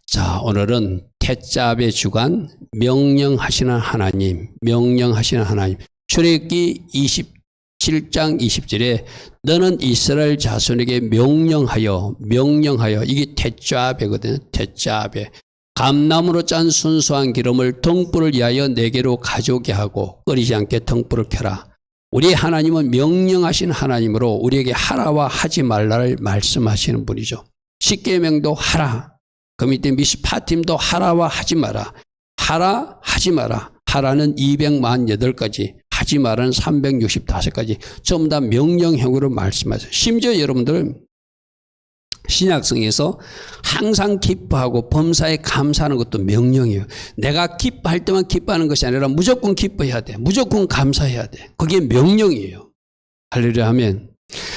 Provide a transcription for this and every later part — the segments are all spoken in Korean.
자, 오늘은 태자의 주관, 명령하시는 하나님, 명령하시는 하나님. 출애굽기 27장 20절에 너는 이스라엘 자손에게 명령하여, 이게 태자배거든요. 태자배. 감나무로 짠 순수한 기름을 등불을 위하여 내게로 가져오게 하고 끓이지 않게 등불을 켜라. 우리 하나님은 명령하신 하나님으로 우리에게 하라와 하지 말라를 말씀하시는 분이죠. 십계명도 하라. 그 밑에 미스파팀도 하라와 하지 마라. 하라, 하지 마라. 하라는 248가지, 하지 마라는 365가지. 전부 다 명령형으로 말씀하세요. 심지어 여러분들 신약성에서 항상 기뻐하고 범사에 감사하는 것도 명령이에요. 내가 기뻐할 때만 기뻐하는 것이 아니라 무조건 기뻐해야 돼. 무조건 감사해야 돼. 그게 명령이에요. 할렐루야 하면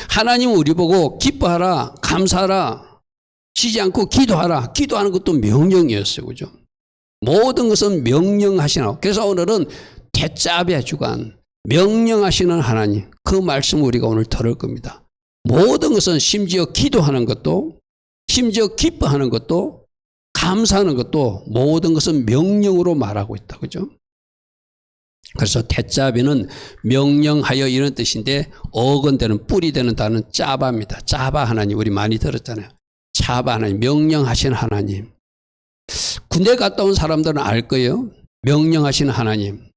하나님은 우리 보고 기뻐하라, 감사하라, 쉬지 않고 기도하라. 기도하는 것도 명령이었어요. 그죠? 모든 것은 명령하시나. 그래서 오늘은 태자배 주관, 명령하시는 하나님, 그 말씀을 우리가 오늘 들을 겁니다. 모든 것은 심지어 기도하는 것도, 심지어 기뻐하는 것도, 감사하는 것도 모든 것은 명령으로 말하고 있다. 그죠? 그래서 태자배는 명령하여 이런 뜻인데 어근되는 뿌리 되는 단어는 짜바입니다. 짜바 하나님 우리 많이 들었잖아요. 차바 하나님, 명령하신 하나님. 군대 갔다 온 사람들은 알 거예요. 명령하신 하나님.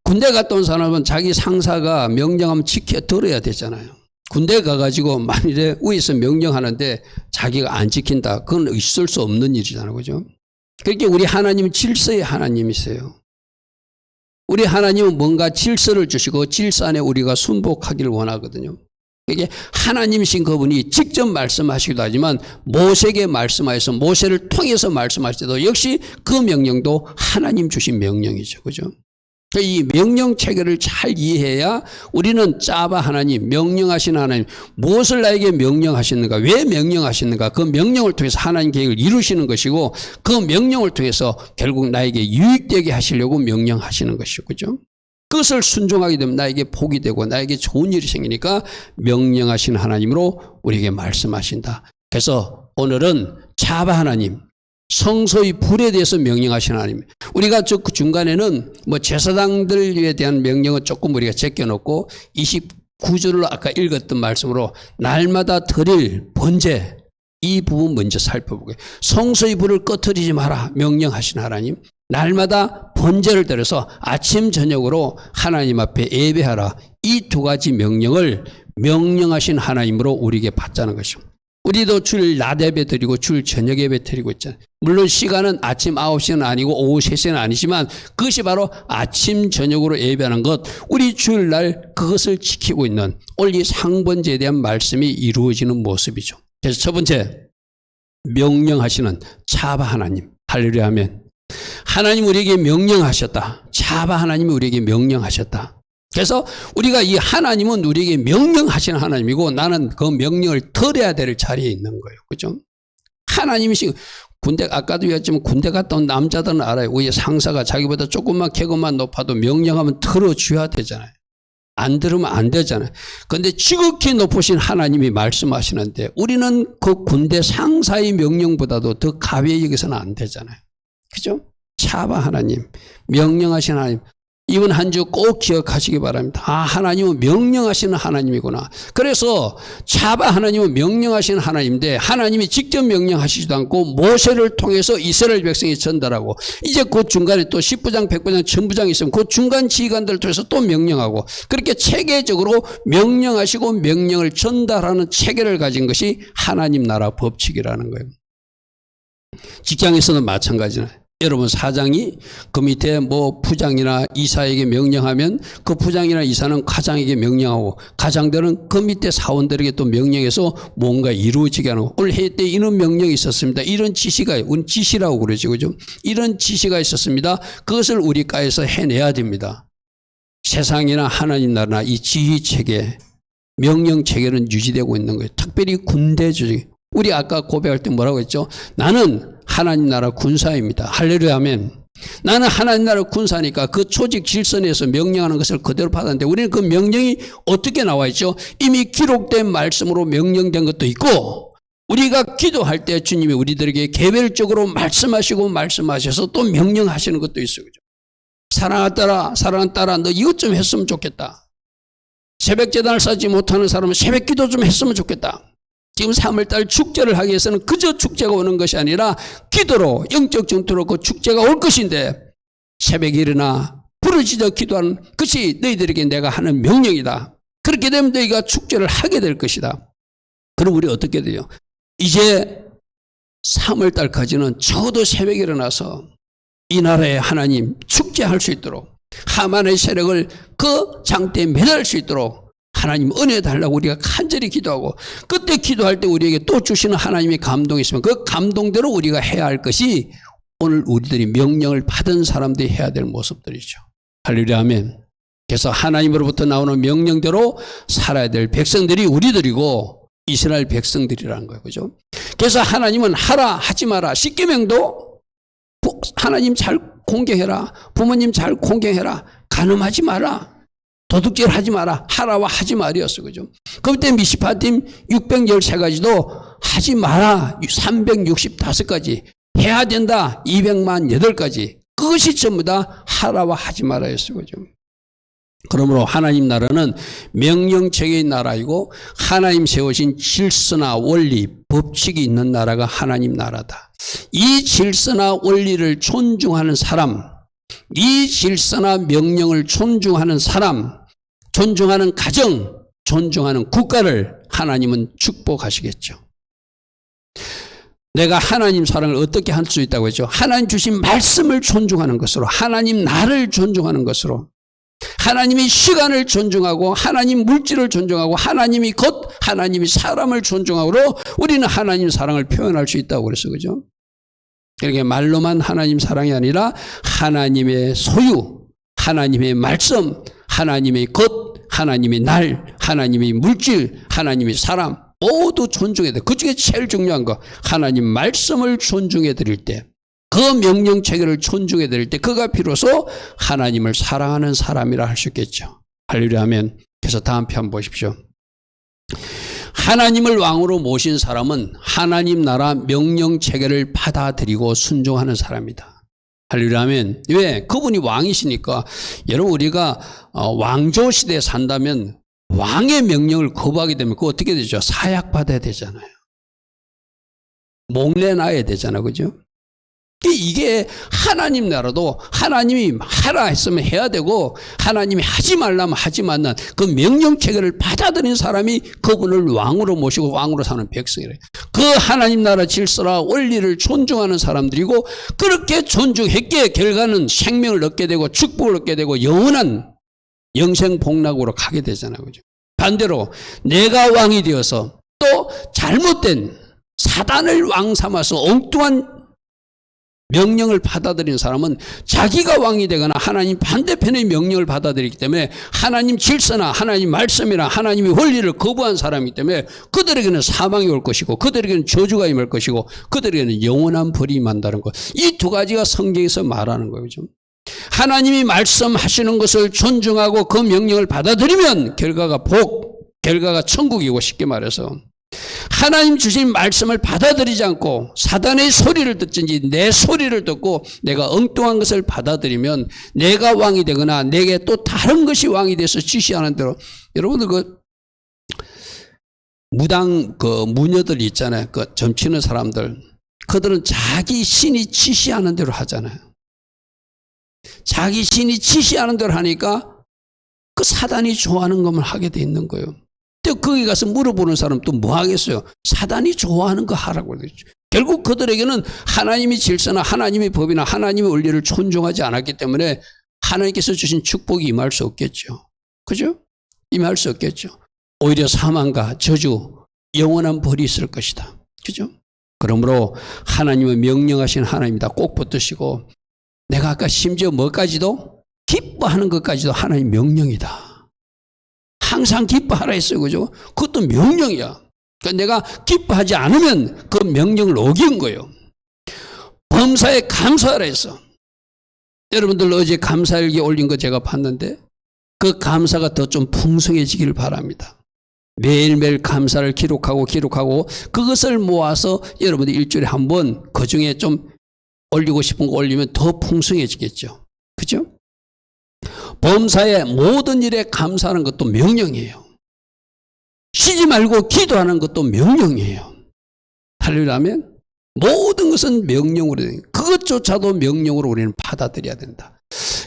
군대 갔다 온 사람은 자기 상사가 명령하면 들어야 되잖아요. 군대 가가지고 만일에 위에서 명령하는데 자기가 안 지킨다. 그건 있을 수 없는 일이잖아요. 그죠? 그렇게 우리 하나님은 질서의 하나님이세요. 우리 하나님은 뭔가 질서를 주시고 질서 안에 우리가 순복하기를 원하거든요. 이게 하나님이신 그분이 직접 말씀하시기도 하지만 모세에게 말씀하셔서 모세를 통해서 말씀하실 때도 역시 그 명령도 하나님 주신 명령이죠. 그죠? 이 명령 체계를 잘 이해해야 우리는 짜바 하나님, 명령하신 하나님, 무엇을 나에게 명령하시는가, 왜 명령하시는가, 그 명령을 통해서 하나님 계획을 이루시는 것이고 그 명령을 통해서 결국 나에게 유익되게 하시려고 명령하시는 것이죠. 그죠? 그것을 순종하게 되면 나에게 복이 되고 나에게 좋은 일이 생기니까 명령하신 하나님으로 우리에게 말씀하신다. 그래서 오늘은 차바 하나님, 성소의 불에 대해서 명령하신 하나님. 우리가 그 중간에는 뭐 제사장들에 대한 명령은 조금 우리가 제껴놓고 29절로 아까 읽었던 말씀으로 날마다 드릴 번제 이 부분 먼저 살펴보게. 성소의 불을 꺼트리지 마라 명령하신 하나님. 날마다 번제를 드려서 아침 저녁으로 하나님 앞에 예배하라. 이 두 가지 명령을 명령하신 하나님으로 우리에게 받자는 것이죠. 우리도 줄 낮 예배 드리고 줄 저녁 예배 드리고 있잖아요. 물론 시간은 아침 9시는 아니고 오후 3시는 아니지만 그것이 바로 아침 저녁으로 예배하는 것, 우리 주일날 그것을 지키고 있는 오늘 이 상번제에 대한 말씀이 이루어지는 모습이죠. 그래서 첫 번째, 명령하시는 차바 하나님. 할렐루야 하면 하나님 우리에게 명령하셨다. 차바 하나님이 우리에게 명령하셨다. 그래서 우리가 이 하나님은 우리에게 명령하시는 하나님이고 나는 그 명령을 들어야 될 자리에 있는 거예요. 그죠? 하나님이신 군대, 아까도 얘기했지만 군대 갔다 온 남자들은 알아요. 우리 상사가 자기보다 조금만 계급만 높아도 명령하면 들어줘야 되잖아요. 안 들으면 안 되잖아요. 그런데 지극히 높으신 하나님이 말씀하시는데 우리는 그 군대 상사의 명령보다도 더 가벼이 여기서는 안 되잖아요. 그죠? 차바 하나님, 명령하신 하나님. 이번 한 주 꼭 기억하시기 바랍니다. 아, 하나님은 명령하시는 하나님이구나. 그래서 차바 하나님은 명령하시는 하나님인데 하나님이 직접 명령하시지도 않고 모세를 통해서 이스라엘 백성이 전달하고 이제 그 중간에 또 10부장, 100부장, 1000부장이 있으면 그 중간 지휘관들을 통해서 또 명령하고 그렇게 체계적으로 명령하시고 명령을 전달하는 체계를 가진 것이 하나님 나라 법칙이라는 거예요. 직장에서는 마찬가지잖아요. 여러분 사장이 그 밑에 뭐 부장이나 이사에게 명령하면 그 부장이나 이사는 과장에게 명령하고 과장들은 그 밑에 사원들에게 또 명령해서 뭔가 이루어지게 하는 오늘 회의 때 이런 명령이 있었습니다. 이런 지시가 지시라고 그러죠. 그죠? 이런 지시가 있었습니다. 그것을 우리가에서 해내야 됩니다. 세상이나 하나님 나라나 이 지휘체계 명령 체계는 유지되고 있는 거예요. 특별히 군대 조직. 우리 아까 고백할 때 뭐라고 했죠? 나는 하나님 나라 군사입니다. 할렐루야 하면 나는 하나님 나라 군사니까 그 조직 질서 내에서 명령하는 것을 그대로 받았는데 우리는 그 명령이 어떻게 나와 있죠? 이미 기록된 말씀으로 명령된 것도 있고 우리가 기도할 때 주님이 우리들에게 개별적으로 말씀하셔서 또 명령하시는 것도 있어요. 그죠? 사랑하는 딸아, 너 이것 좀 했으면 좋겠다. 새벽 제단을 쌓지 못하는 사람은 새벽 기도 좀 했으면 좋겠다. 지금 3월달 축제를 하기 위해서는 그저 축제가 오는 것이 아니라 기도로, 영적 전투로 그 축제가 올 것인데 새벽에 일어나 부르짖어 기도하는 것이 너희들에게 내가 하는 명령이다. 그렇게 되면 너희가 축제를 하게 될 것이다. 그럼 우리 어떻게 돼요? 이제 3월달까지는 적어도 새벽에 일어나서 이 나라의 하나님 축제할 수 있도록 하만의 세력을 그 장대에 매달릴 수 있도록 하나님 은혜 달라고 우리가 간절히 기도하고 그때 기도할 때 우리에게 또 주시는 하나님의 감동이 있으면 그 감동대로 우리가 해야 할 것이 오늘 우리들이 명령을 받은 사람들이 해야 될 모습들이죠. 할렐루야 아멘. 그래서 하나님으로부터 나오는 명령대로 살아야 될 백성들이 우리들이고 이스라엘 백성들이라는 거예요. 그죠? 그래서 하나님은 하라 하지 마라. 십계명도 하나님 잘 공경해라. 부모님 잘 공경해라. 간음하지 마라. 도둑질 하지 마라. 하라와 하지 말이었어. 그죠? 그때 미시파팀 613가지도 하지 마라. 365가지. 해야 된다. 208가지. 그것이 전부 다 하라와 하지 마라였어. 그죠? 그러므로 하나님 나라는 명령체계의 나라이고 하나님 세우신 질서나 원리, 법칙이 있는 나라가 하나님 나라다. 이 질서나 원리를 존중하는 사람, 이 질서나 명령을 존중하는 사람, 존중하는 가정, 존중하는 국가를 하나님은 축복하시겠죠. 내가 하나님 사랑을 어떻게 할 수 있다고 했죠? 하나님 주신 말씀을 존중하는 것으로, 하나님 나를 존중하는 것으로, 하나님이 시간을 존중하고 하나님 물질을 존중하고 하나님이 곧 하나님이 사람을 존중하므로 우리는 하나님 사랑을 표현할 수 있다고 그랬어. 그죠? 그러니까 말로만 하나님 사랑이 아니라 하나님의 소유, 하나님의 말씀, 하나님의 것, 하나님의 날, 하나님의 물질, 하나님의 사람 모두 존중해야 돼. 그중에 제일 중요한 거 하나님 말씀을 존중해 드릴 때 그 명령 체계를 존중해 드릴 때 그가 비로소 하나님을 사랑하는 사람이라 할 수 있겠죠. 할렐루야 하면. 그래서 다음 편 보십시오. 하나님을 왕으로 모신 사람은 하나님 나라 명령 체계를 받아들이고 순종하는 사람이다. 할렐루야 하면. 왜? 그분이 왕이시니까. 여러분 우리가 왕조 시대에 산다면 왕의 명령을 거부하게 되면 그거 어떻게 되죠? 사약받아야 되잖아요. 목내놔야 되잖아요. 그죠? 이게 하나님 나라도 하나님이 하라 했으면 해야 되고 하나님이 하지 말라면 하지 말란 그 명령체계를 받아들인 사람이 그분을 왕으로 모시고 왕으로 사는 백성이래요. 그 하나님 나라 질서라 원리를 존중하는 사람들이고 그렇게 존중했기에 결과는 생명을 얻게 되고 축복을 얻게 되고 영원한 영생복락으로 가게 되잖아요. 그죠? 반대로 내가 왕이 되어서 또 잘못된 사단을 왕 삼아서 엉뚱한 명령을 받아들이는 사람은 자기가 왕이 되거나 하나님 반대편의 명령을 받아들이기 때문에 하나님 질서나 하나님 말씀이나 하나님의 원리를 거부한 사람이기 때문에 그들에게는 사망이 올 것이고 그들에게는 저주가 임할 것이고 그들에게는 영원한 벌이 임한다는 것. 이 두 가지가 성경에서 말하는 거예요. 그죠? 하나님이 말씀하시는 것을 존중하고 그 명령을 받아들이면 결과가 결과가 천국이고 쉽게 말해서 하나님 주신 말씀을 받아들이지 않고 사단의 소리를 듣든지 내 소리를 듣고 내가 엉뚱한 것을 받아들이면 내가 왕이 되거나 내게 또 다른 것이 왕이 돼서 지시하는 대로 여러분들 무당 무녀들 있잖아요. 점치는 사람들. 그들은 자기 신이 지시하는 대로 하잖아요. 자기 신이 지시하는 대로 하니까 그 사단이 좋아하는 것만 하게 돼 있는 거예요. 또 거기 가서 물어보는 사람 또 뭐 하겠어요? 사단이 좋아하는 거 하라고 그러죠. 결국 그들에게는 하나님의 질서나 하나님의 법이나 하나님의 원리를 존중하지 않았기 때문에 하나님께서 주신 축복이 임할 수 없겠죠. 그죠? 임할 수 없겠죠. 오히려 사망과 저주, 영원한 벌이 있을 것이다. 그죠? 그러므로 하나님은 명령하신 하나님이다. 꼭 붙드시고 내가 아까 심지어 뭐까지도 기뻐하는 것까지도 하나님 명령이다. 항상 기뻐하라 했어요. 그죠? 그것도 명령이야. 그러니까 내가 기뻐하지 않으면 그 명령을 어긴 거예요. 범사에 감사하라 했어. 여러분들 어제 감사일기 올린 거 제가 봤는데 그 감사가 더 좀 풍성해지기를 바랍니다. 매일매일 감사를 기록하고 그것을 모아서 여러분들 일주일에 한 번 그중에 좀 올리고 싶은 거 올리면 더 풍성해지겠죠. 그죠? 범사의 모든 일에 감사하는 것도 명령이에요. 쉬지 말고 기도하는 것도 명령이에요. 할렐루야면 모든 것은 명령으로 된 그것조차도 명령으로 우리는 받아들여야 된다.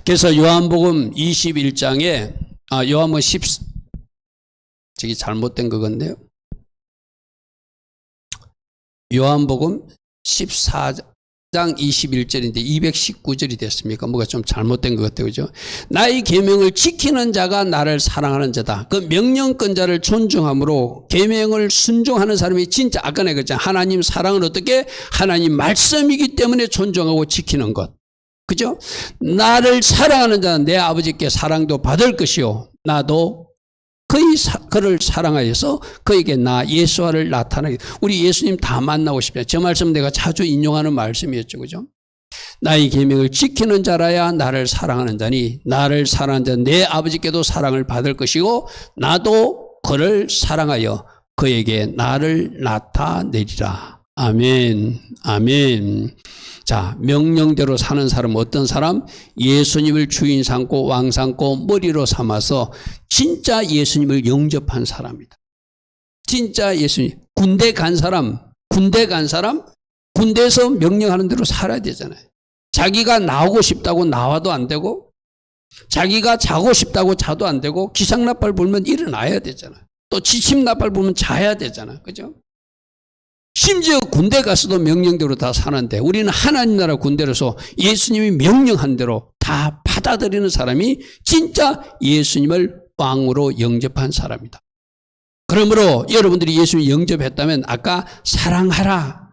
그래서 요한복음 21장에 요한복음 10 저기 잘못된 그건데요. 요한복음 14장 21절인데 219절이 됐습니까? 뭐가 좀 잘못된 것 같아요. 그죠? 나의 계명을 지키는 자가 나를 사랑하는 자다. 그 명령권자를 존중함으로 계명을 순종하는 사람이 진짜 아까 내가 그랬잖아요. 하나님 사랑은 어떻게? 하나님 말씀이기 때문에 존중하고 지키는 것. 그죠? 나를 사랑하는 자는 내 아버지께 사랑도 받을 것이요. 나도 그를 사랑하여서 그에게 나 예수와를 나타내게. 우리 예수님 다 만나고 싶다. 저 말씀 내가 자주 인용하는 말씀이었죠. 그죠? 나의 계명을 지키는 자라야 나를 사랑하는 자니 나를 사랑하는 자는 내 아버지께도 사랑을 받을 것이고 나도 그를 사랑하여 그에게 나를 나타내리라. 아멘. 아멘. 자, 명령대로 사는 사람은 어떤 사람? 예수님을 주인 삼고 왕 삼고 머리로 삼아서 진짜 예수님을 영접한 사람이다. 진짜 예수님. 군대 간 사람, 군대에서 명령하는 대로 살아야 되잖아요. 자기가 나오고 싶다고 나와도 안 되고, 자기가 자고 싶다고 자도 안 되고, 기상나팔 불면 일어나야 되잖아요. 또 지침나팔 불면 자야 되잖아요. 그죠? 심지어 군대 가서도 명령대로 다 사는데 우리는 하나님 나라 군대로서 예수님이 명령한 대로 다 받아들이는 사람이 진짜 예수님을 왕으로 영접한 사람이다. 그러므로 여러분들이 예수님을 영접했다면 아까 사랑하라,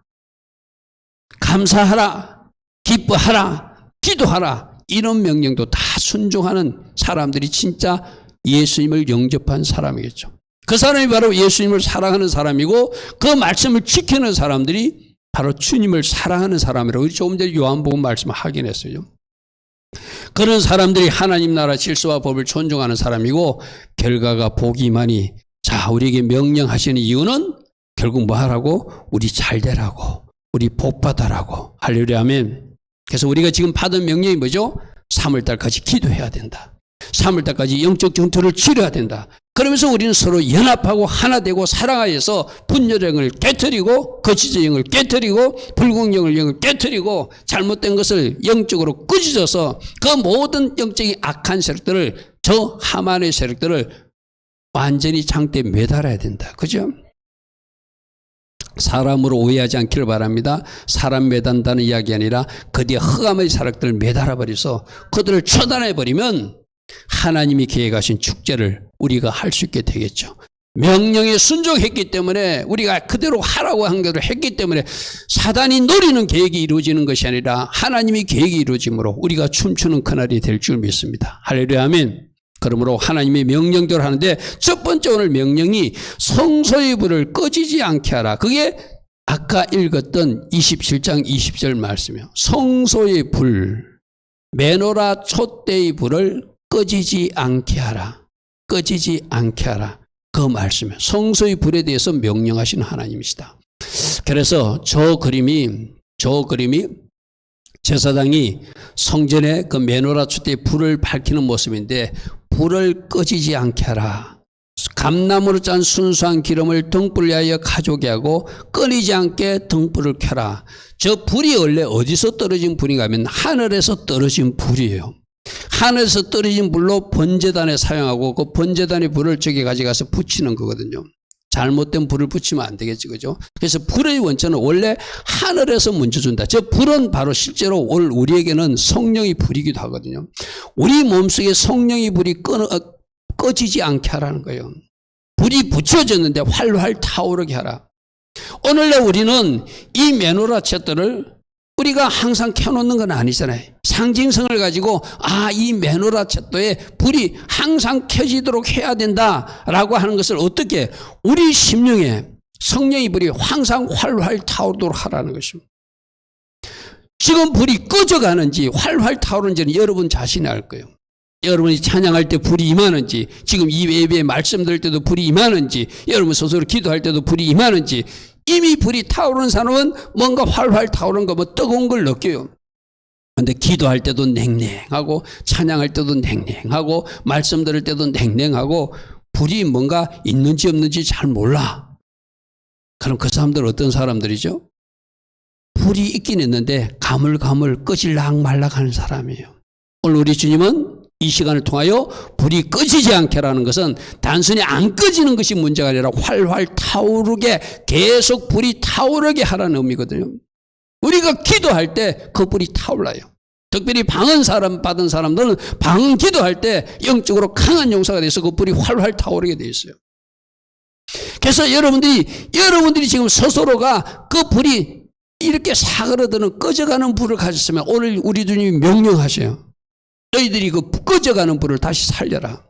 감사하라, 기뻐하라, 기도하라 이런 명령도 다 순종하는 사람들이 진짜 예수님을 영접한 사람이겠죠. 그 사람이 바로 예수님을 사랑하는 사람이고 그 말씀을 지키는 사람들이 바로 주님을 사랑하는 사람이라고 조금 전에 요한복음 말씀을 확인했어요. 그런 사람들이 하나님 나라 질서와 법을 존중하는 사람이고 결과가 복이마니. 자, 우리에게 명령하시는 이유는 결국 뭐 하라고? 우리 잘 되라고, 우리 복 받아라고. 할렐루야 아멘. 그래서 우리가 지금 받은 명령이 뭐죠? 3월달까지 기도해야 된다. 3월달까지 영적 전투를 치러야 된다. 그러면서 우리는 서로 연합하고 하나 되고 사랑하여서 분열형을 깨트리고 거짓의 영을 깨트리고 불공정의 영을 깨트리고 잘못된 것을 영적으로 꾸짖어서 그 모든 영적인 악한 세력들을 저 하만의 세력들을 완전히 장대에 매달아야 된다. 그죠? 사람으로 오해하지 않기를 바랍니다. 사람 매단다는 이야기 아니라 그 뒤에 흑암의 세력들을 매달아버려서 그들을 처단해버리면 하나님이 계획하신 축제를 우리가 할 수 있게 되겠죠. 명령에 순종했기 때문에 우리가 그대로 하라고 한 대로 했기 때문에 사단이 노리는 계획이 이루어지는 것이 아니라 하나님이 계획이 이루어짐으로 우리가 춤추는 그날이 될 줄 믿습니다. 할렐루야 아멘. 그러므로 하나님의 명령대로 하는데 첫 번째 오늘 명령이 성소의 불을 꺼지지 않게 하라. 그게 아까 읽었던 27장 20절 말씀이에요. 성소의 불, 메노라 촛대의 불을 꺼지지 않게 하라. 꺼지지 않게 하라. 그 말씀이에요. 성소의 불에 대해서 명령하시는 하나님이시다. 그래서 저 그림이 제사장이 성전에 그 메노라 촛대에 불을 밝히는 모습인데 불을 꺼지지 않게 하라. 감나무로 짠 순수한 기름을 등불 위하여 가져오게 하고 꺼지지 않게 등불을 켜라. 저 불이 원래 어디서 떨어진 불인가 하면 하늘에서 떨어진 불이에요. 하늘에서 떨어진 불로 번제단에 사용하고 그 번제단의 불을 저기 가져가서 붙이는 거거든요. 잘못된 불을 붙이면 안 되겠지, 그죠? 그래서 불의 원천은 원래 하늘에서 먼저 준다. 저 불은 바로 실제로 우리에게는 성령의 불이기도 하거든요. 우리 몸속에 성령의 불이 꺼지지 않게 하라는 거예요. 불이 붙여졌는데 활활 타오르게 하라. 오늘날 우리는 이 메노라 촛들을 우리가 항상 켜놓는 건 아니잖아요. 상징성을 가지고 이 메노라 촛도에 불이 항상 켜지도록 해야 된다라고 하는 것을 어떻게 우리 심령에 성령의 불이 항상 활활 타오르도록 하라는 것입니다. 지금 불이 꺼져가는지 활활 타오르는지는 여러분 자신이 알 거예요. 여러분이 찬양할 때 불이 임하는지, 지금 이 예배에 말씀 들을 때도 불이 임하는지, 여러분 스스로 기도할 때도 불이 임하는지, 이미 불이 타오르는 사람은 뭔가 활활 타오르는 거, 뭐 뜨거운 걸 느껴요. 근데 기도할 때도 냉랭하고, 찬양할 때도 냉랭하고, 말씀 들을 때도 냉랭하고, 불이 뭔가 있는지 없는지 잘 몰라. 그럼 그 사람들 어떤 사람들이죠? 불이 있긴 있는데 가물가물 꺼질락 말락 하는 사람이에요. 오늘 우리 주님은 이 시간을 통하여 불이 꺼지지 않게라는 것은 단순히 안 꺼지는 것이 문제가 아니라 활활 타오르게, 계속 불이 타오르게 하라는 의미거든요. 우리가 기도할 때 그 불이 타올라요. 특별히 방언 사람 받은 사람들은 방언 기도할 때 영적으로 강한 용사가 돼서 그 불이 활활 타오르게 돼 있어요. 그래서 여러분들이 지금 스스로가 그 불이 이렇게 사그러드는 꺼져가는 불을 가졌으면 오늘 우리 주님이 명령하셔요. 너희들이 그 꺼져가는 불을 다시 살려라.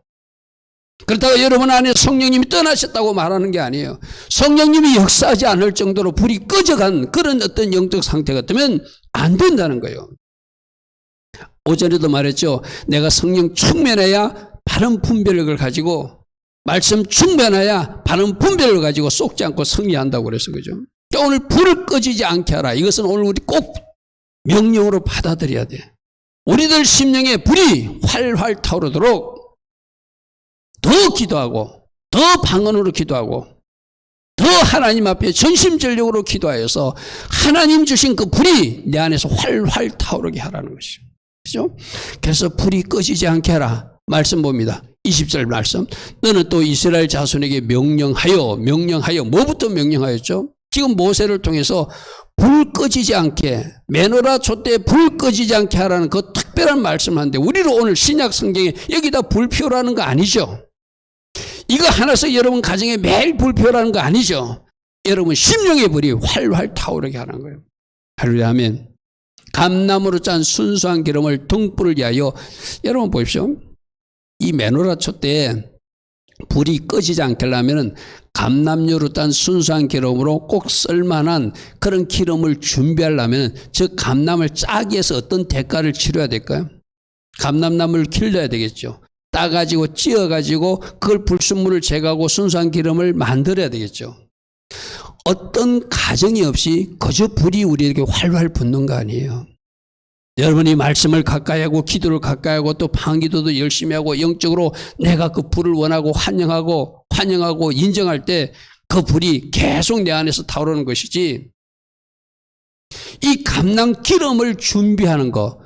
그렇다고 여러분 안에 성령님이 떠나셨다고 말하는 게 아니에요. 성령님이 역사하지 않을 정도로 불이 꺼져간 그런 어떤 영적 상태가 되면 안 된다는 거예요. 오전에도 말했죠. 내가 성령 충만해야 바른 분별력을 가지고, 말씀 충만해야 바른 분별력을 가지고 속지 않고 승리한다고 그래서 그죠. 그러니까 오늘 불을 꺼지지 않게 하라. 이것은 오늘 우리 꼭 명령으로 받아들여야 돼. 우리들 심령에 불이 활활 타오르도록 더 기도하고, 더 방언으로 기도하고, 더 하나님 앞에 전심전력으로 기도하여서 하나님 주신 그 불이 내 안에서 활활 타오르게 하라는 것이죠. 그죠? 그래서 불이 꺼지지 않게 하라. 말씀 봅니다. 20절 말씀. 너는 또 이스라엘 자손에게 명령하여, 뭐부터 명령하였죠? 지금 모세를 통해서 불 꺼지지 않게, 메노라 촛대에 불 꺼지지 않게 하라는 그 특별한 말씀을 하는데, 우리로 오늘 신약 성경에 여기다 불 피우라는 거 아니죠? 이거 하나씩 여러분 가정에 매일 불 피우라는 거 아니죠? 여러분 심령의 불이 활활 타오르게 하는 거예요. 할렐루야 하면 감나무로 짠 순수한 기름을 등불을 위하여, 여러분 보십시오. 이 메노라 촛대에 불이 꺼지지 않게 하려면 감람유로 딴 순수한 기름으로 꼭 쓸만한 그런 기름을 준비하려면, 즉 감람을 짜기 위해서 어떤 대가를 치러야 될까요? 감람나무를 길러야 되겠죠. 따가지고 찧어가지고 그걸 불순물을 제거하고 순수한 기름을 만들어야 되겠죠. 어떤 가정이 없이 그저 불이 우리에게 활활 붙는 거 아니에요. 여러분이 말씀을 가까이 하고 기도를 가까이 하고 또 방기도도 열심히 하고 영적으로 내가 그 불을 원하고 환영하고 인정할 때 그 불이 계속 내 안에서 타오르는 것이지, 이 감람 기름을 준비하는 거,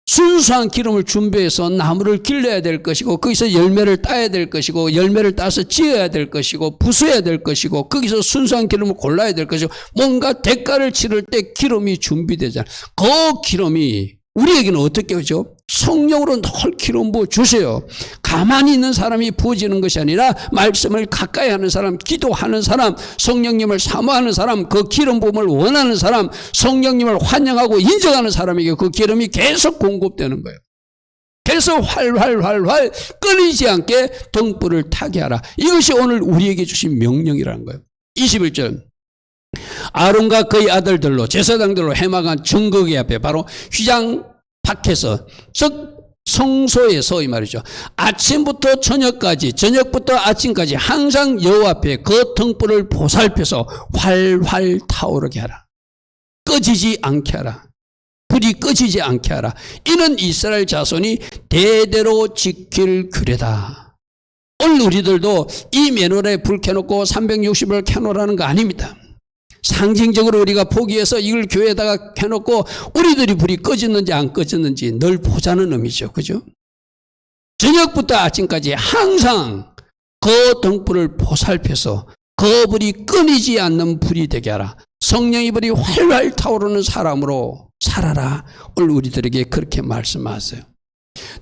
순수한 기름을 준비해서 나무를 길러야 될 것이고, 거기서 열매를 따야 될 것이고, 열매를 따서 찧어야 될 것이고, 부숴야 될 것이고, 거기서 순수한 기름을 골라야 될 것이고, 뭔가 대가를 치를 때 기름이 준비되잖아요. 그 기름이 우리에게는 어떻게 하죠? 성령으로 늘 기름 부어 주세요. 가만히 있는 사람이 부어지는 것이 아니라 말씀을 가까이 하는 사람, 기도하는 사람, 성령님을 사모하는 사람, 그 기름 부음을 원하는 사람, 성령님을 환영하고 인정하는 사람에게 그 기름이 계속 공급되는 거예요. 그래서 활활 끊이지 않게 등불을 타게 하라. 이것이 오늘 우리에게 주신 명령이라는 거예요. 21절. 아론과 그의 아들들로 제사장들로 해막한 증거궤 앞에, 바로 휘장 밖에서, 즉 성소에서 이 말이죠. 아침부터 저녁까지, 저녁부터 아침까지 항상 여호와 앞에 그 등불을 보살펴서 활활 타오르게 하라. 꺼지지 않게 하라. 불이 꺼지지 않게 하라. 이는 이스라엘 자손이 대대로 지킬 규례다. 오늘 우리들도 이 메노라에 불 켜놓고 360을 켜놓으라는 거 아닙니다. 상징적으로 우리가 포기해서 이걸 교회에다가 켜놓고 우리들이 불이 꺼졌는지 안 꺼졌는지 늘 보자는 의미죠. 그죠? 저녁부터 아침까지 항상 그 등불을 보살펴서 그 불이 끊이지 않는 불이 되게 하라. 성령의 불이 활활 타오르는 사람으로 살아라. 오늘 우리들에게 그렇게 말씀하세요.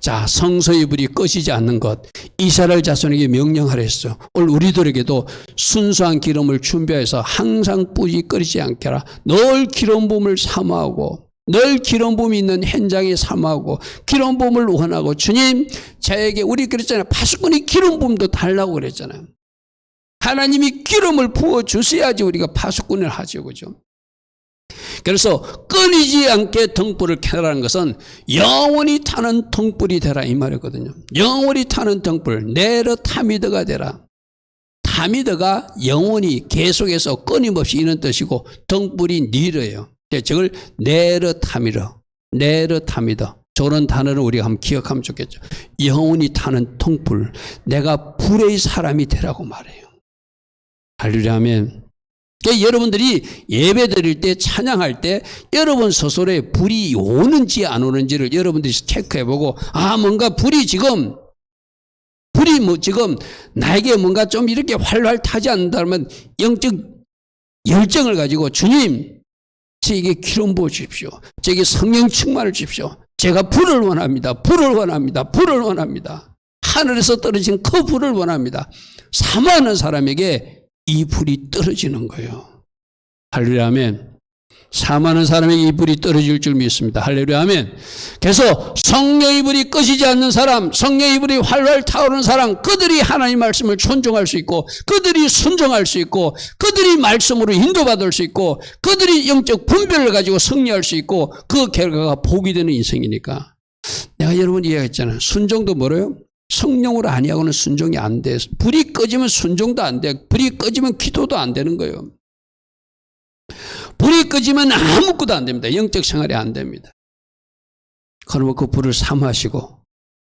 자, 성소의 불이 꺼지지 않는 것, 이스라엘 자손에게 명령하라 했어요. 오늘 우리들에게도 순수한 기름을 준비해서 항상 불이 꺼지지 않게 하라. 늘 기름 부음을 사모하고, 늘 기름 부음이 있는 현장에 사모하고, 기름 부음을 원하고, 주님 저에게, 우리 그랬잖아요. 파수꾼이 기름 부음도 달라고 그랬잖아요. 하나님이 기름을 부어주셔야지 우리가 파수꾼을 하죠. 그죠? 그래서 끊이지 않게 등불을 켜라는 것은 영원히 타는 등불이 되라 이 말이거든요. 영원히 타는 등불, 네르 타미드가 되라. 타미드가 영원히 계속해서 끊임없이 이런 뜻이고 등불이 니르예요. 저걸 네르 타미드, 네르 타미드. 저런 단어를 우리가 한번 기억하면 좋겠죠. 영원히 타는 등불, 내가 불의 사람이 되라고 말해요. 할렐루야 하면 그러니까 여러분들이 예배 드릴 때 찬양할 때 여러분 스스로에 불이 오는지 안 오는지를 여러분들이 체크해보고 뭔가 불이 지금 나에게 뭔가 좀 이렇게 활활 타지 않는다면 영적 열정을 가지고 주님 저에게 기름 부어 주십시오. 저에게 성령 충만을 주십시오. 제가 불을 원합니다. 불을 원합니다. 불을 원합니다. 하늘에서 떨어진 그 불을 원합니다. 사모하는 사람에게 이 불이 떨어지는 거예요. 할렐루야 아멘. 사모하는 사람에게 이 불이 떨어질 줄 믿습니다. 할렐루야 아멘. 그래서 성령의 불이 꺼지지 않는 사람, 성령의 불이 활활 타오르는 사람, 그들이 하나님 말씀을 존중할 수 있고 그들이 순종할 수 있고 그들이 말씀으로 인도받을 수 있고 그들이 영적 분별을 가지고 승리할 수 있고 그 결과가 복이 되는 인생이니까. 내가 여러분 이야기했잖아요. 순종도 뭐래요? 성령으로 아니하고는 순종이 안 돼. 불이 꺼지면 순종도 안 돼. 불이 꺼지면 기도도 안 되는 거예요. 불이 꺼지면 아무것도 안 됩니다. 영적 생활이 안 됩니다. 그러면 그 불을 사모하시고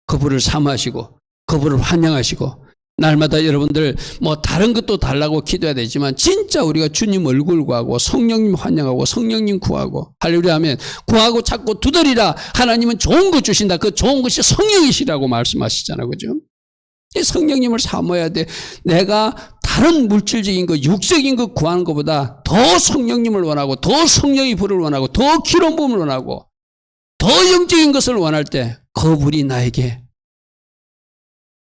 그 불을 사모하시고 그 불을 환영하시고 날마다 여러분들 뭐 다른 것도 달라고 기도해야 되지만 진짜 우리가 주님 얼굴 구하고 성령님 환영하고 성령님 구하고 할렐루야 하면 구하고 찾고 두드리라. 하나님은 좋은 것 주신다. 그 좋은 것이 성령이시라고 말씀하시잖아요. 그죠? 성령님을 사모해야 돼. 내가 다른 물질적인 것, 육적인 것 구하는 것보다 더 성령님을 원하고 더 성령의 불을 원하고 더 기름 부음을 원하고 더 영적인 것을 원할 때 그 불이 나에게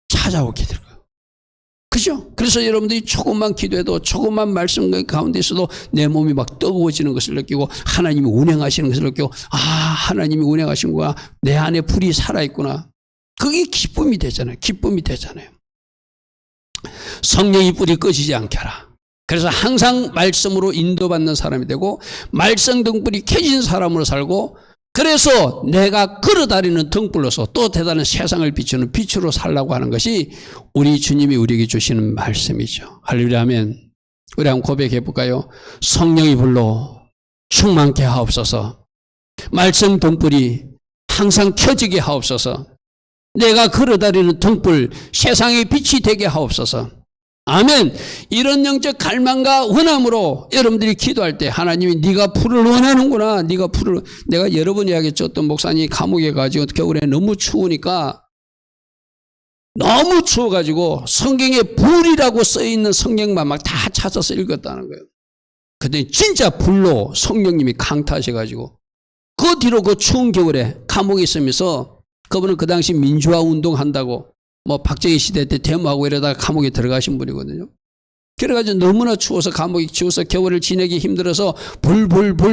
찾아오게 될 거예요. 그죠? 그래서 여러분들이 조금만 기도해도 조금만 말씀 가운데 있어도 내 몸이 막 뜨거워지는 것을 느끼고 하나님이 운행하시는 것을 느끼고 하나님이 운행하신 거야. 내 안에 불이 살아있구나. 그게 기쁨이 되잖아요. 기쁨이 되잖아요. 성령의 불이 꺼지지 않게 하라. 그래서 항상 말씀으로 인도받는 사람이 되고 말씀 등불이 켜진 사람으로 살고 그래서 내가 걸어다니는 등불로서 또 대단한 세상을 비추는 빛으로 살라고 하는 것이 우리 주님이 우리에게 주시는 말씀이죠. 할렐루야 하면 우리 한번 고백해 볼까요? 성령의 불로 충만케 하옵소서. 말씀 등불이 항상 켜지게 하옵소서. 내가 걸어다니는 등불 세상의 빛이 되게 하옵소서. 아멘. 이런 영적 갈망과 원함으로 여러분들이 기도할 때 하나님이 네가 불을 원하는구나. 네가 불을 내가 여러 번 이야기했죠. 어떤 목사님이 감옥에 가지고 겨울에 너무 추우니까 너무 추워가지고 성경에 불이라고 써있는 성경만 막 다 찾아서 읽었다는 거예요. 그때 진짜 불로 성령님이 강타하셔가지고 그 뒤로 그 추운 겨울에 감옥에 있으면서 그분은 그 당시 민주화 운동한다고 뭐 박정희 시대 때 데모하고 이러다가 감옥에 들어가신 분이거든요. 그래가지고 너무나 추워서 감옥이 추워서 겨울을 지내기 힘들어서 불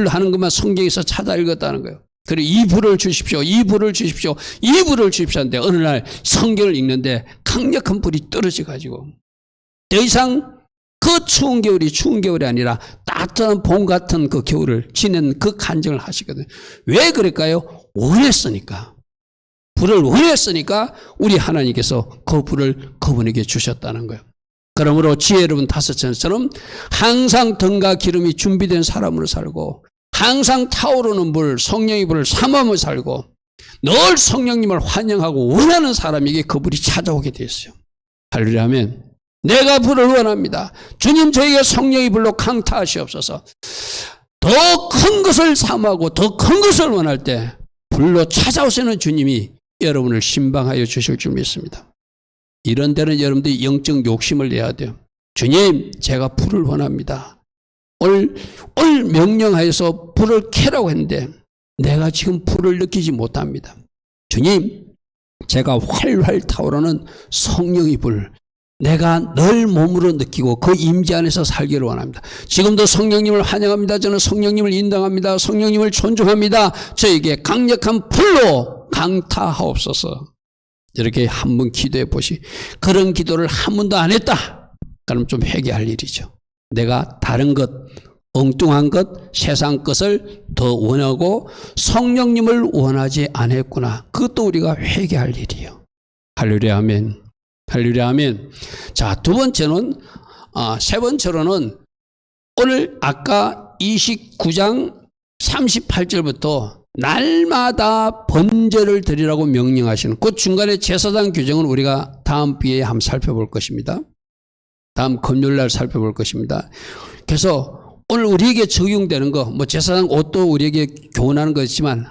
하는 것만 성경에서 찾아 읽었다는 거예요. 그리고 이 불을 주십시오. 이 불을 주십시오. 이 불을 주십시오 하는데 어느 날 성경을 읽는데 강력한 불이 떨어져가지고 더 이상 그 추운 겨울이 아니라 따뜻한 봄 같은 그 겨울을 지낸 그 간증을 하시거든요. 왜 그럴까요? 원했으니까. 불을 원했으니까 우리 하나님께서 그 불을 그분에게 주셨다는 거예요. 그러므로 지혜 여러분 5처럼 항상 등과 기름이 준비된 사람으로 살고 항상 타오르는 불, 성령의 불을 사모하며 살고 늘 성령님을 환영하고 원하는 사람에게 그 불이 찾아오게 되었어요. 할렐루야 하면 내가 불을 원합니다. 주님 저에게 성령의 불로 강타하시옵소서. 더 큰 것을 사모하고 더 큰 것을 원할 때 불로 찾아오시는 주님이 여러분을 신방하여 주실 줄 믿습니다. 이런 데는 여러분들이 영적 욕심을 내야 돼요. 주님 제가 불을 원합니다. 올 명령하여서 불을 켜라고 했는데 내가 지금 불을 느끼지 못합니다. 주님 제가 활활 타오르는 성령의 불 내가 늘 몸으로 느끼고 그 임재 안에서 살기를 원합니다. 지금도 성령님을 환영합니다. 저는 성령님을 인정합니다. 성령님을 존중합니다. 저에게 강력한 불로 강타하옵소서. 이렇게 한번 기도해 보시. 그런 기도를 한 번도 안 했다. 그럼 좀 회개할 일이죠. 내가 다른 것 엉뚱한 것, 세상 것을 더 원하고 성령님을 원하지 않았구나. 그것도 우리가 회개할 일이에요. 할렐루야 아멘. 할렐루야 아멘. 자, 세 번째로는 오늘 아까 29장 38절부터 날마다 번제를 드리라고 명령하시는 그 중간에 제사장 규정은 우리가 다음 기회에 한번 살펴볼 것입니다. 다음 금요일날 살펴볼 것입니다. 그래서 오늘 우리에게 적용되는 거, 제사장 옷도 우리에게 교훈하는 것이지만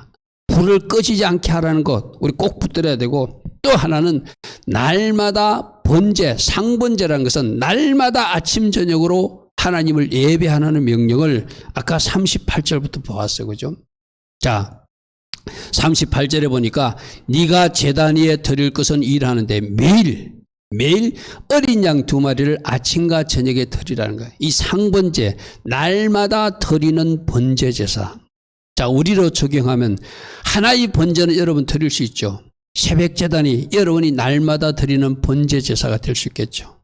불을 꺼지지 않게 하라는 것 우리 꼭 붙들어야 되고, 또 하나는 날마다 번제, 상번제라는 것은 날마다 아침 저녁으로 하나님을 예배하는 명령을 아까 38절부터 보았어요. 그죠? 자, 38절에 보니까 네가 제단 위에 드릴 것은 일하는데 매일 어린 양 2마리를 아침과 저녁에 드리라는 거예요. 이 상번제, 날마다 드리는 번제 제사. 자, 우리로 적용하면 하나의 번제는 여러분 드릴 수 있죠. 새벽 제단이 여러분이 날마다 드리는 번제 제사가 될 수 있겠죠.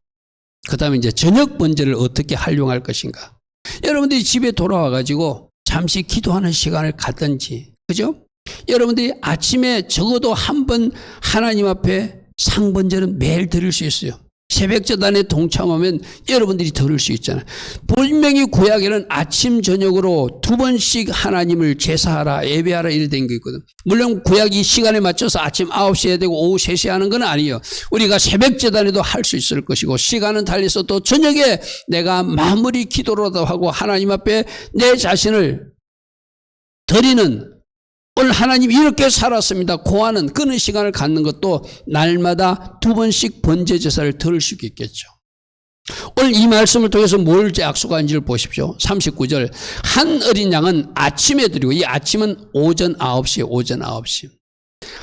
그 다음에 이제 저녁 번제를 어떻게 활용할 것인가. 여러분들이 집에 돌아와 가지고 잠시 기도하는 시간을 갖든지, 그죠? 여러분들이 아침에 적어도 한 번 하나님 앞에 상번제는 매일 드릴 수 있어요. 새벽제단에 동참하면 여러분들이 들을 수 있잖아요. 분명히 구약에는 아침 저녁으로 2번씩 하나님을 제사하라, 예배하라 이렇게 된 게 있거든. 물론 구약이 시간에 맞춰서 아침 9시에 해야 되고 오후 3시에 하는 건 아니에요. 우리가 새벽제단에도 할 수 있을 것이고, 시간은 달려서 또 저녁에 내가 마무리 기도라도 하고 하나님 앞에 내 자신을 드리는, 오늘 하나님 이렇게 살았습니다 고하는 그런 시간을 갖는 것도 날마다 2번씩 번제 제사를 드릴 수 있겠죠. 오늘 이 말씀을 통해서 뭘 약속한지를 보십시오. 39절 한 어린 양은 아침에 드리고, 이 아침은 오전 9시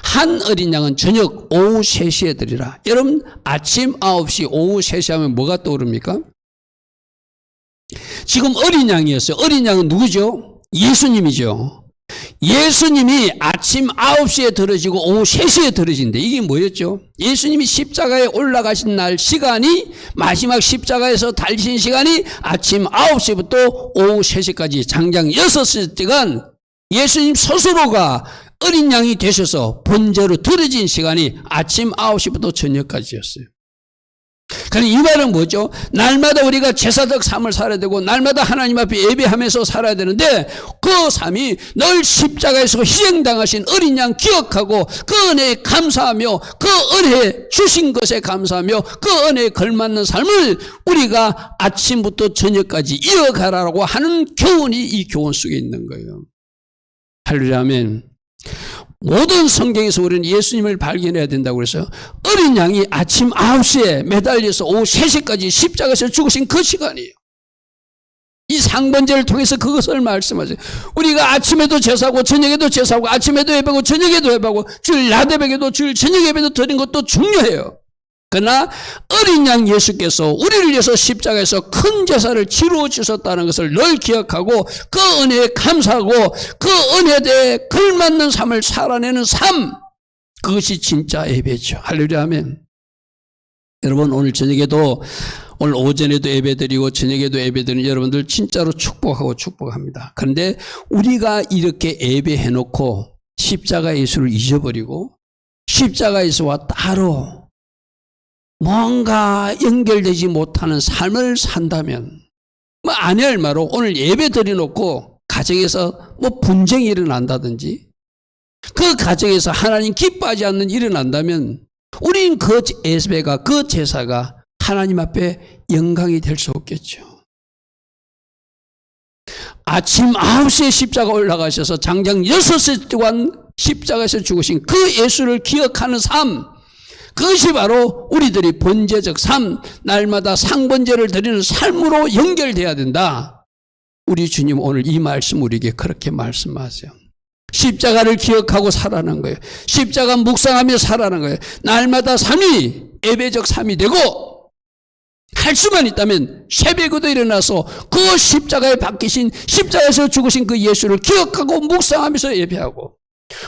한 어린 양은 저녁 오후 3시에 드리라. 여러분 아침 9시 오후 3시 하면 뭐가 떠오릅니까? 지금 어린 양이었어요. 어린 양은 누구죠? 예수님이죠. 예수님이 아침 9시에 들어지고 오후 3시에 들어진데 이게 뭐였죠? 예수님이 십자가에 올라가신 날 시간이, 마지막 십자가에서 달리신 시간이 아침 9시부터 오후 3시까지 장장 6시간 예수님 스스로가 어린 양이 되셔서 번제로 들어진 시간이 아침 9시부터 저녁까지였어요. 그러니 이 말은 뭐죠? 날마다 우리가 제사적 삶을 살아야 되고 날마다 하나님 앞에 예배하면서 살아야 되는데, 그 삶이 늘 십자가에서 희생당하신 어린 양 기억하고 그 은혜에 감사하며 그 은혜 주신 것에 감사하며 그 은혜에 걸맞는 삶을 우리가 아침부터 저녁까지 이어가라고 하는 교훈이 이 교훈 속에 있는 거예요. 할렐루야 아멘. 모든 성경에서 우리는 예수님을 발견해야 된다고 그래서 어린 양이 아침 9시에 매달려서 오후 3시까지 십자가에서 죽으신 그 시간이에요. 이 상번제를 통해서 그것을 말씀하세요. 우리가 아침에도 제사하고 저녁에도 제사하고 아침에도 예배하고 저녁에도 예배하고 주일 낮 예배도 주일 저녁 예배도 드리는 것도 중요해요. 그러나 어린 양 예수께서 우리를 위해서 십자가에서 큰 제사를 치루어 주셨다는 것을 늘 기억하고 그 은혜에 감사하고 그 은혜에 대해 걸맞는 삶을 살아내는 삶, 그것이 진짜 예배죠. 할렐루야 아멘. 여러분 오늘 저녁에도, 오늘 오전에도 예배드리고 저녁에도 예배드리는 여러분들 진짜로 축복합니다. 그런데 우리가 이렇게 예배해놓고 십자가 예수를 잊어버리고 십자가 예수와 따로 뭔가 연결되지 못하는 삶을 산다면, 아니할 말로 오늘 예배 드려놓고 가정에서 분쟁이 일어난다든지 그 가정에서 하나님 기뻐하지 않는 일이 일어난다면 우린 그 예배가, 그 제사가 하나님 앞에 영광이 될 수 없겠죠. 아침 9시에 십자가 올라가셔서 장장 6시 동안 십자가에서 죽으신 그 예수를 기억하는 삶, 그것이 바로 우리들이 번제적 삶, 날마다 상번제를 드리는 삶으로 연결돼야 된다. 우리 주님 오늘 이 말씀 우리에게 그렇게 말씀하세요. 십자가를 기억하고 살아가는 거예요. 십자가 묵상하며 살아가는 거예요. 날마다 삶이 예배적 삶이 되고, 할 수만 있다면 새벽에도 일어나서 그 십자가에 박히신, 십자가에서 죽으신 그 예수를 기억하고 묵상하면서 예배하고,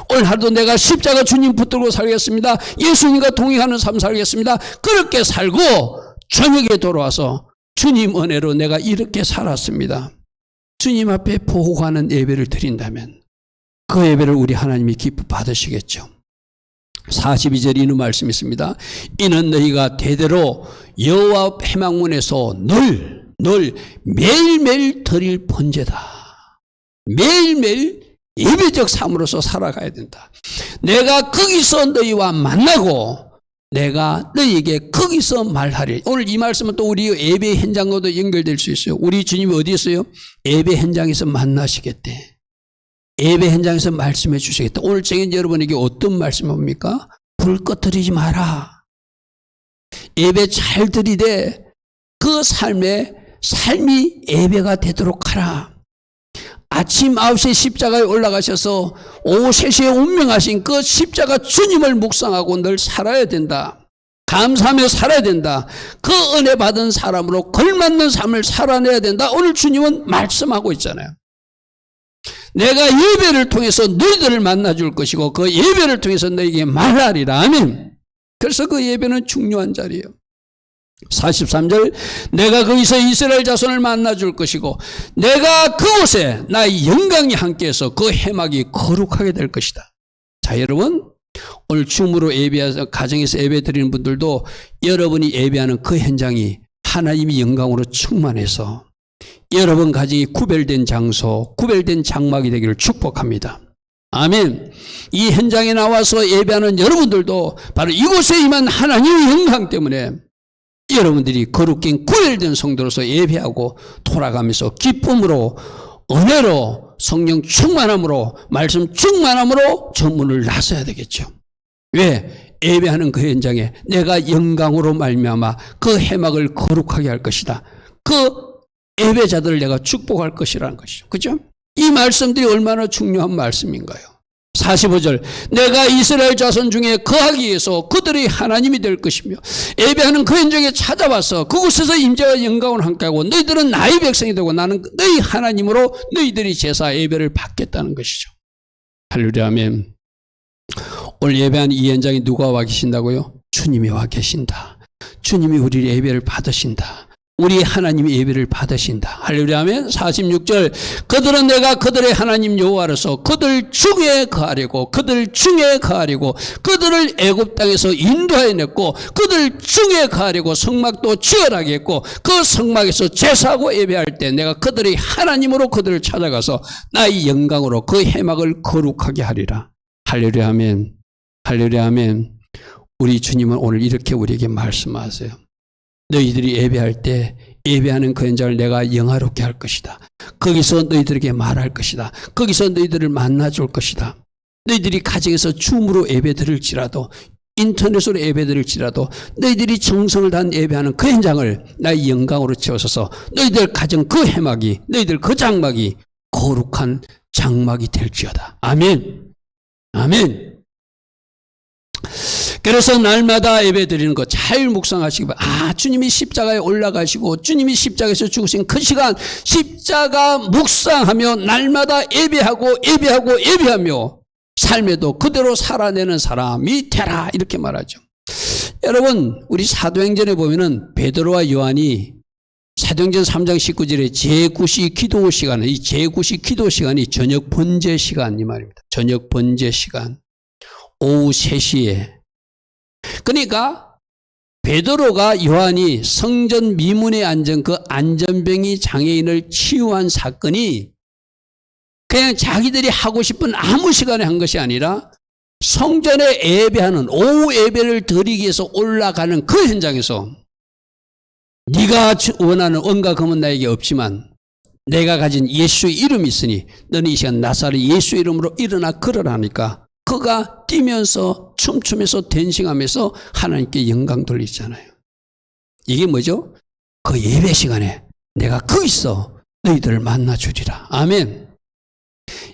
오늘 하루도 내가 십자가 주님 붙들고 살겠습니다. 예수님과 동행하는 삶 살겠습니다. 그렇게 살고 저녁에 돌아와서 주님 은혜로 내가 이렇게 살았습니다. 주님 앞에 보고하는 예배를 드린다면 그 예배를 우리 하나님이 기뻐 받으시겠죠. 42절 이는 말씀이 있습니다. 이는 너희가 대대로 여호와 회막문에서 늘 매일매일 드릴 번제다. 매일매일 예배적 삶으로서 살아가야 된다. 내가 거기서 너희와 만나고 내가 너희에게 거기서 말하리. 오늘 이 말씀은 또 우리 예배 현장과도 연결될 수 있어요. 우리 주님이 어디 있어요? 예배 현장에서 만나시겠대. 예배 현장에서 말씀해 주시겠다. 오늘 저는 여러분에게 어떤 말씀입니까? 불 꺼뜨리지 마라. 예배 잘 드리되 그 삶이 예배가 되도록 하라. 아침 9시에 십자가에 올라가셔서 오후 3시에 운명하신 그 십자가 주님을 묵상하고 늘 살아야 된다. 감사하며 살아야 된다. 그 은혜 받은 사람으로 걸맞는 삶을 살아내야 된다. 오늘 주님은 말씀하고 있잖아요. 내가 예배를 통해서 너희들을 만나줄 것이고 그 예배를 통해서 너희에게 말하리라. 아멘. 그래서 그 예배는 중요한 자리예요. 43절 내가 거기서 이스라엘 자손을 만나줄 것이고 내가 그곳에 나의 영광이 함께해서 그 회막이 거룩하게 될 것이다. 자, 여러분 오늘 줌으로 예배해서 가정에서 예배 드리는 분들도 여러분이 예배하는 그 현장이 하나님의 영광으로 충만해서 여러분 가정이 구별된 장소, 구별된 장막이 되기를 축복합니다. 아멘. 이 현장에 나와서 예배하는 여러분들도 바로 이곳에 임한 하나님의 영광 때문에 여러분들이 거룩한 구별된 성도로서 예배하고 돌아가면서 기쁨으로 은혜로 성령 충만함으로 말씀 충만함으로 전문을 나서야 되겠죠. 왜? 예배하는 그 현장에 내가 영광으로 말미암아 그 회막을 거룩하게 할 것이다. 그 예배자들을 내가 축복할 것이라는 것이죠. 그죠? 이 말씀들이 얼마나 중요한 말씀인가요? 45절 내가 이스라엘 자손 중에 거하기 위해서 그들의 하나님이 될 것이며 예배하는 그 현장에 찾아와서 그곳에서 임재와 영광을 함께하고 너희들은 나의 백성이 되고 나는 너희 하나님으로 너희들이 제사 예배를 받겠다는 것이죠. 할렐루야 아멘. 오늘 예배한 이 현장에 누가 와 계신다고요? 주님이 와 계신다. 주님이 우리 예배를 받으신다. 우리 하나님의 예배를 받으신다. 할렐루야 아멘. 46절 그들은 내가 그들의 하나님 여호와로서 그들 중에 거하려고 그들 중에 거하려고 그들을 애굽 땅에서 인도하여 냈고 그들 중에 거하려고 성막도 지어라게 했고 그 성막에서 제사하고 예배할 때 내가 그들의 하나님으로 그들을 찾아가서 나의 영광으로 그 회막을 거룩하게 하리라. 할렐루야 아멘. 할렐루야 아멘. 우리 주님은 오늘 이렇게 우리에게 말씀하세요. 너희들이 예배할 때 예배하는 그 현장을 내가 영화롭게 할 것이다. 거기서 너희들에게 말할 것이다. 거기서 너희들을 만나줄 것이다. 너희들이 가정에서 줌으로 예배 드릴지라도 인터넷으로 예배 드릴지라도 너희들이 정성을 다한 예배하는 그 현장을 나의 영광으로 채워서 너희들 가정 그 회막이 너희들 그 장막이 거룩한 장막이 될지어다. 아멘. 아멘. 그래서 날마다 예배 드리는 거 잘 묵상하시기 바랍니다. 주님이 십자가에 올라가시고 주님이 십자가에서 죽으신 그 시간 십자가 묵상하며 날마다 예배하며 삶에도 그대로 살아내는 사람이 되라 이렇게 말하죠. 여러분 우리 사도행전에 보면은 베드로와 요한이 사도행전 3장 19절에 제9시 기도 시간은 이 제9시 기도 시간이 저녁 번제 시간 이 말입니다. 저녁 번제 시간 오후 3시에 그러니까 베드로가 요한이 성전 미문에 앉은 그 안전병이 장애인을 치유한 사건이 그냥 자기들이 하고 싶은 아무 시간에 한 것이 아니라 성전에 예배하는 오후 예배를 드리기 위해서 올라가는 그 현장에서 네가 원하는 은과 금은 나에게 없지만 내가 가진 예수의 이름이 있으니 너는 이 시간 나사렛 예수의 이름으로 일어나 걸으라니까 그가 뛰면서 춤추면서 댄싱하면서 하나님께 영광 돌리잖아요. 이게 뭐죠? 그 예배 시간에 내가 거기서 너희들을 만나주리라. 아멘.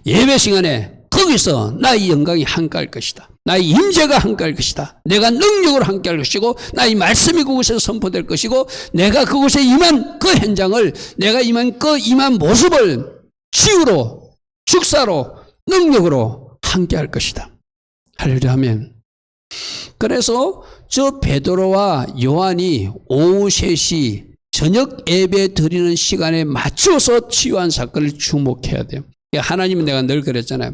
예배 시간에 거기서 나의 영광이 함께할 것이다. 나의 임재가 함께할 것이다. 내가 능력으로 함께할 것이고 나의 말씀이 그곳에서 선포될 것이고 내가 그곳에 임한 그 현장을 내가 임한 모습을 치유로 축사로 능력으로 함께할 것이다. 할렐루야 아멘. 그래서 저 베드로와 요한이 오후 3시 저녁 예배 드리는 시간에 맞춰서 치유한 사건을 주목해야 돼요. 하나님은 내가 늘 그랬잖아요.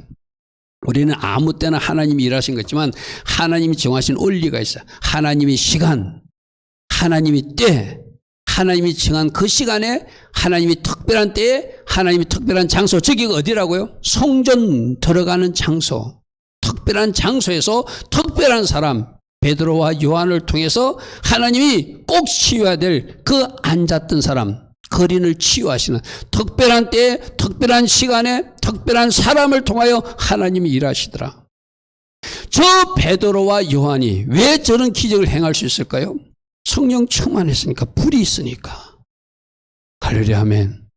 우리는 아무 때나 하나님이 일하신 거지만 하나님이 정하신 원리가 있어요. 하나님의 시간, 하나님의 때, 하나님이 정한 그 시간에, 하나님이 특별한 때에, 하나님이 특별한 장소. 저기가 어디라고요? 성전 들어가는 장소. 특별한 장소에서 특별한 사람, 베드로와 요한을 통해서 하나님이 꼭 치유해야 될 그 앉았던 사람, 거린을 치유하시는 특별한 때에, 특별한 시간에, 특별한 사람을 통하여 하나님이 일하시더라. 저 베드로와 요한이 왜 저런 기적을 행할 수 있을까요? 성령 충만했으니까, 불이 있으니까. 할렐루야 아멘.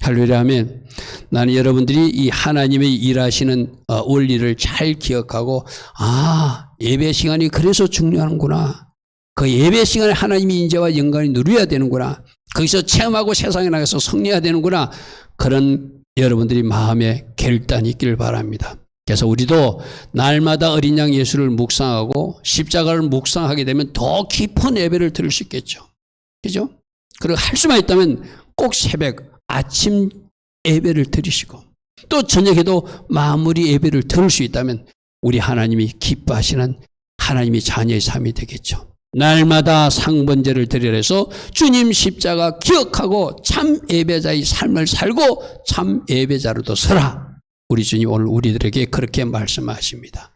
할렐루야 아멘. 나는 여러분들이 이 하나님의 일하시는 원리를 잘 기억하고, 예배 시간이 그래서 중요하구나. 그 예배 시간에 하나님의 인재와 영광이 누려야 되는구나. 거기서 체험하고 세상에 나가서 승리해야 되는구나. 그런 여러분들이 마음에 결단이 있기를 바랍니다. 그래서 우리도 날마다 어린 양 예수를 묵상하고 십자가를 묵상하게 되면 더 깊은 예배를 드릴 수 있겠죠. 그죠? 그리고 할 수만 있다면 꼭 새벽, 아침 예배를 드리시고 또 저녁에도 마무리 예배를 드릴 수 있다면 우리 하나님이 기뻐하시는 하나님의 자녀의 삶이 되겠죠. 날마다 상번제를 드리라 해서 주님 십자가 기억하고 참 예배자의 삶을 살고 참 예배자로도 서라. 우리 주님 오늘 우리들에게 그렇게 말씀하십니다.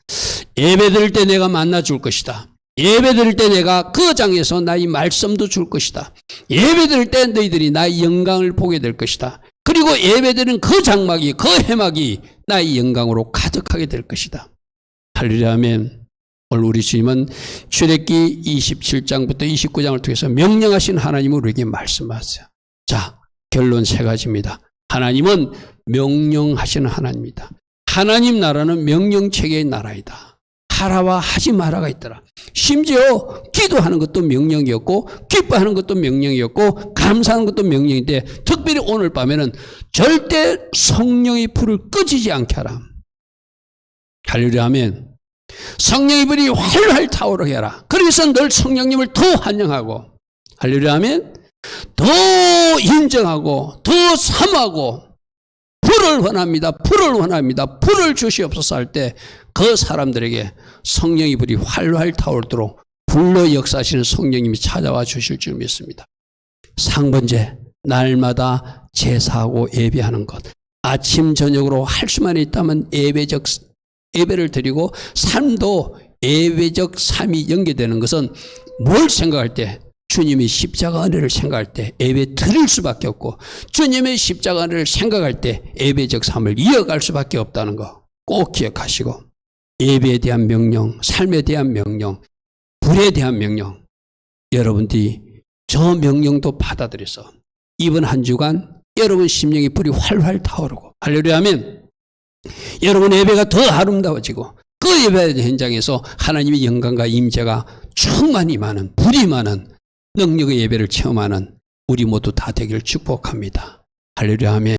예배 드릴 때 내가 만나줄 것이다. 예배 드릴 때 내가 그 장에서 나의 말씀도 줄 것이다. 예배 드릴 때 너희들이 나의 영광을 보게 될 것이다. 그리고 예배 드리는 그 장막이, 그 해막이 나의 영광으로 가득하게 될 것이다. 할렐루야 아멘. 오늘 우리 주님은 출애굽기 27장부터 29장을 통해서 명령하신 하나님을 우리에게 말씀하세요. 자, 결론 세 가지입니다. 하나님은 명령하시는 하나님이다. 하나님 나라는 명령체계의 나라이다. 하라와 하지 마라가 있더라. 심지어 기도하는 것도 명령이었고 기뻐하는 것도 명령이었고 감사하는 것도 명령인데 특별히 오늘 밤에는 절대 성령의 불을 꺼지지 않게 하라. 할렐루야 아멘. 성령의 불이 활활 타오르게 하라. 그래서 늘 성령님을 더 환영하고 할렐루야 아멘. 더 인정하고 더 사모하고 불을 원합니다. 불을 원합니다. 불을 주시옵소서 할 때 그 사람들에게 성령의 불이 활활 타오르도록 불로 역사하시는 성령님이 찾아와 주실 줄 믿습니다. 상번제, 날마다 제사하고 예배하는 것. 아침 저녁으로 할 수만 있다면 예배를 드리고 삶도 예배적 삶이 연계되는 것은 뭘 생각할 때 주님의 십자가 은혜를 생각할 때 예배 드릴 수밖에 없고 주님의 십자가 은혜를 생각할 때 예배적 삶을 이어갈 수밖에 없다는 거 꼭 기억하시고 예배에 대한 명령, 삶에 대한 명령, 불에 대한 명령 여러분들이 저 명령도 받아들여서 이번 한 주간 여러분 심령의 불이 활활 타오르고 할렐루야 아멘. 여러분 예배가 더 아름다워지고 그 예배 현장에서 하나님의 영광과 임재가 충만히 많은 불이 많은 능력의 예배를 체험하는 우리 모두 다 되기를 축복합니다. 할렐루야 아멘.